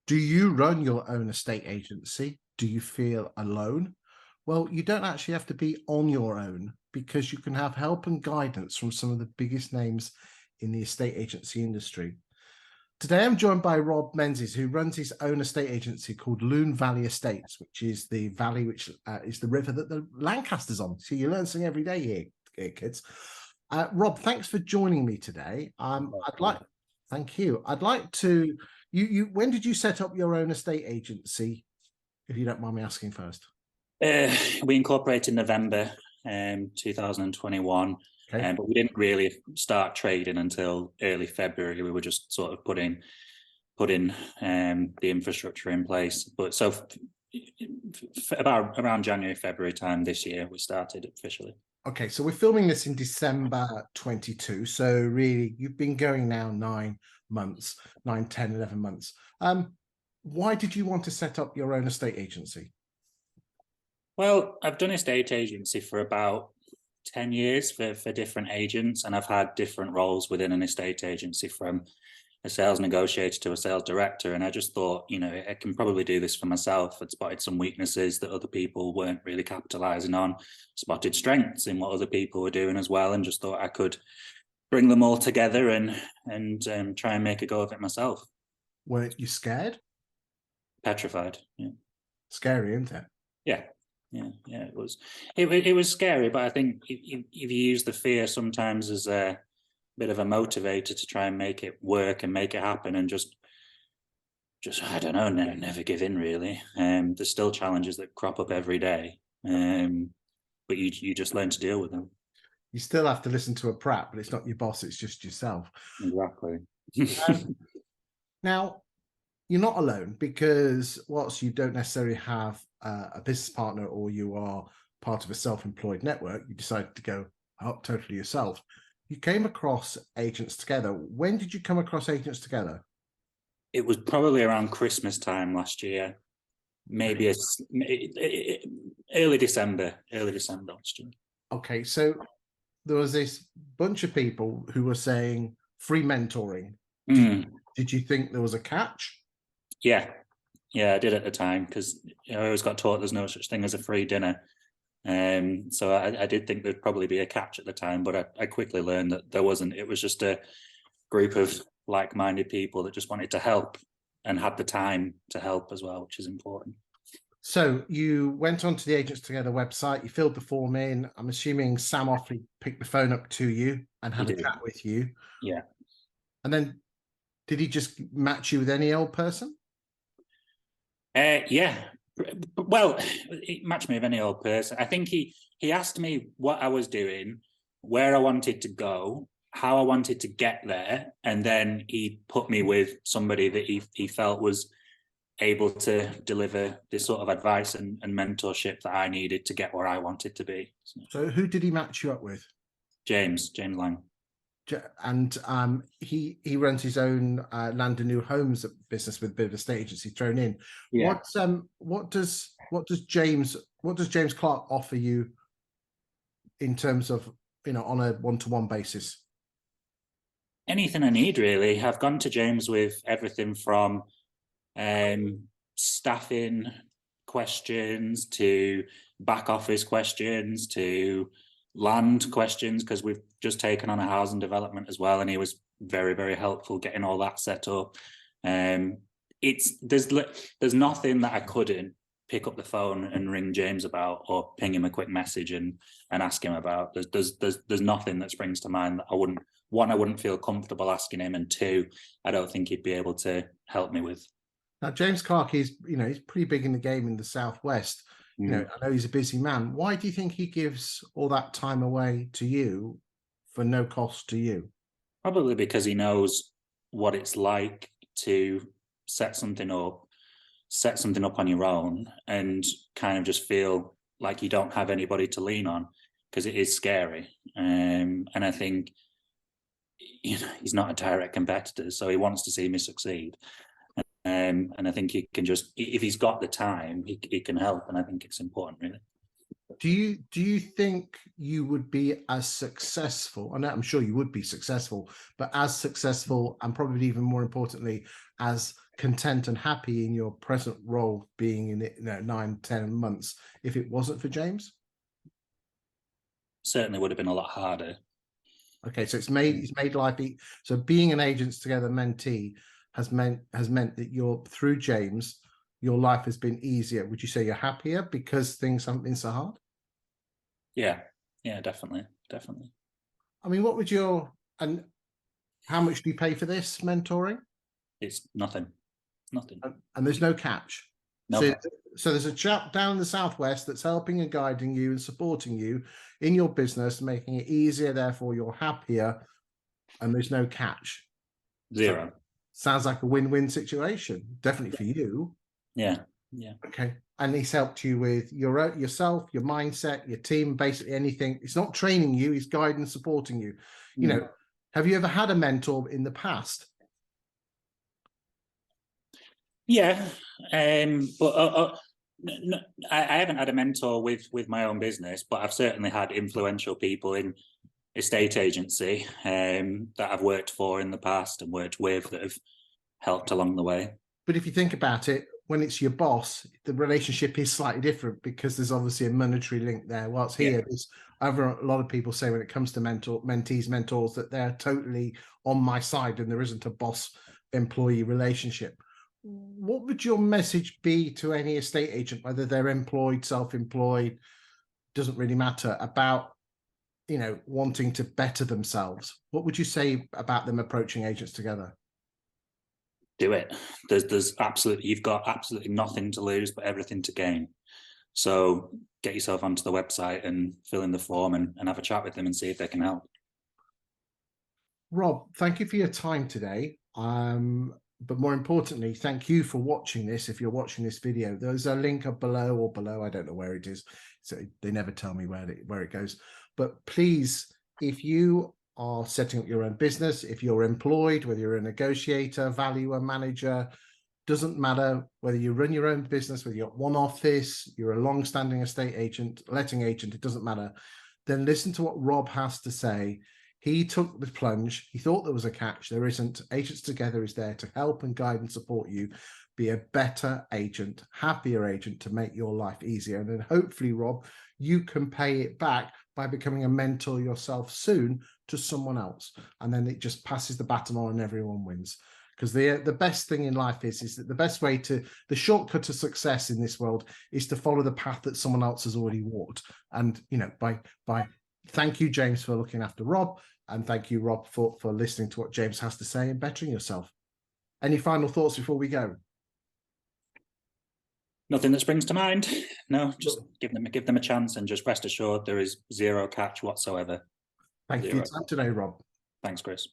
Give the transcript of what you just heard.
Do you run your own estate agency? Do you feel alone? Well, you don't actually have to be on your own because you can have help and guidance from some of the biggest names in the estate agency industry. Today, I'm joined by Rob Menzies, who runs his own estate agency called Loon Valley Estates, which is the valley which is the river that the Lancaster's on. So you learn something every day here kids. Rob, thanks for joining me today. Thank you. I'd like to, when did you set up your own estate agency, if you don't mind me asking first? We incorporated in November 2021, Okay. but we didn't really start trading until early February. We were just sort of putting the infrastructure in place. But so about around January, February time this year, we started officially. Okay, so we're filming this in December 22. So really, you've been going now 9 months, 9, 10, 11 months. Why did you want to set up your own estate agency? Well, I've done estate agency for about 10 years for different agents, and I've had different roles within an estate agency, from a sales negotiator to a sales director. And I just thought, I can probably do this for myself. I'd spotted some weaknesses that other people weren't really capitalizing on, spotted strengths in what other people were doing as well, and just thought I could bring them all together and try and make a go of it myself. Were you scared? Petrified. Yeah. Scary, isn't it? Yeah. It was scary, but I think if you use the fear sometimes as a bit of a motivator to try and make it work and make it happen, and just I don't know, never give in really. There's still challenges that crop up every day, but you just learn to deal with them. You still have to listen to a prat, but it's not your boss, it's just yourself. Exactly. Now, you're not alone, because whilst you don't necessarily have a business partner, or you are part of a self-employed network, you decided to go up totally yourself. You came across Agents Together. When did you come across Agents Together? It was probably around Christmas time last year, maybe early December last year. Okay, so there was this bunch of people who were saying free mentoring. Did you think there was a catch? Yeah, I did at the time, because I always got taught there's no such thing as a free dinner. So I did think there'd probably be a catch at the time, but I quickly learned that there wasn't. It was just a group of like-minded people that just wanted to help and had the time to help as well, which is important. So you went onto the Agents Together website, you filled the form in. I'm assuming Sam Offley picked the phone up to you and had a chat with you. Yeah. And then did he just match you with any old person? Yeah. Well, it matched me with any old person. I think he asked me what I was doing, where I wanted to go, how I wanted to get there, and then he put me with somebody that he felt was able to deliver this sort of advice and mentorship that I needed to get where I wanted to be. So who did he match you up with? James Lang. And he runs his own land and new homes business with a bit of estate agency thrown in. Yeah. What does James Clark offer you in terms of, on a one-to-one basis? Anything I need, really. I've gone to James with everything from staffing questions to back office questions to land questions, because we've just taken on a housing development as well, and he was very, very helpful getting all that set up. There's nothing that I couldn't pick up the phone and ring James about, or ping him a quick message and ask him about. There's nothing that springs to mind that I wouldn't feel comfortable asking him, and two, I don't think he'd be able to help me with. Now, James Clark is, he's pretty big in the game in the Southwest. I know he's a busy man. Why do you think he gives all that time away to you for no cost to you? Probably because he knows what it's like to set something up on your own and kind of just feel like you don't have anybody to lean on, because it is scary. And I think, he's not a direct competitor, so he wants to see me succeed. And I think he can just, if he's got the time, he can help, and I think it's important, really. Do you think you would be as successful? And I'm sure you would be successful, but as successful, and probably even more importantly, as content and happy in your present role, being in it 9-10 months, if it wasn't for James? Certainly would have been a lot harder. Okay, so it's made life so being an Agents Together mentee has meant that you're, through James, your life has been easier. Would you say you're happier because things haven't been so hard? Yeah, definitely. I mean, and how much do you pay for this mentoring? It's nothing. And there's no catch. No. So there's a chap down in the southwest that's helping and guiding you and supporting you in your business, making it easier. Therefore, you're happier, and there's no catch. Zero. So, sounds like a win-win situation, definitely for you. Yeah. Okay. And he's helped you with yourself, your mindset, your team, basically anything. It's not training you; he's guiding and supporting you. You know, have you ever had a mentor in the past? Yeah, but no, I haven't had a mentor with my own business, but I've certainly had influential people in estate agency that I've worked for in the past and worked with that have helped along the way. But if you think about it, when it's your boss, the relationship is slightly different because there's obviously a monetary link there. Whilst here, there's a lot of people say when it comes to mentees, mentors, that they're totally on my side and there isn't a boss-employee relationship. What would your message be to any estate agent, whether they're employed, self-employed, doesn't really matter, about wanting to better themselves? What would you say about them approaching Agents Together? Do it. You've got absolutely nothing to lose but everything to gain. So get yourself onto the website and fill in the form and have a chat with them and see if they can help. Rob, thank you for your time today. But more importantly, thank you for watching this. If you're watching this video, there's a link up below, I don't know where it is. So they never tell me where it goes. But please, if you are setting up your own business, if you're employed, whether you're a negotiator, valuer, manager, doesn't matter whether you run your own business, whether you're at one office, you're a long-standing estate agent, letting agent, it doesn't matter. Then listen to what Rob has to say. He took the plunge. He thought there was a catch. There isn't. Agents Together is there to help and guide and support you be a better agent, happier agent, to make your life easier. And then hopefully, Rob, you can pay it back by becoming a mentor yourself soon to someone else. And then it just passes the baton on and everyone wins. Because the best thing in life is that the shortcut to success in this world is to follow the path that someone else has already walked. And, thank you, James, for looking after Rob. And thank you, Rob, for listening to what James has to say and bettering yourself. Any final thoughts before we go? Nothing that springs to mind. No, just give them a chance and just rest assured there is zero catch whatsoever. Thank you for your time today, Rob. Thanks, Chris.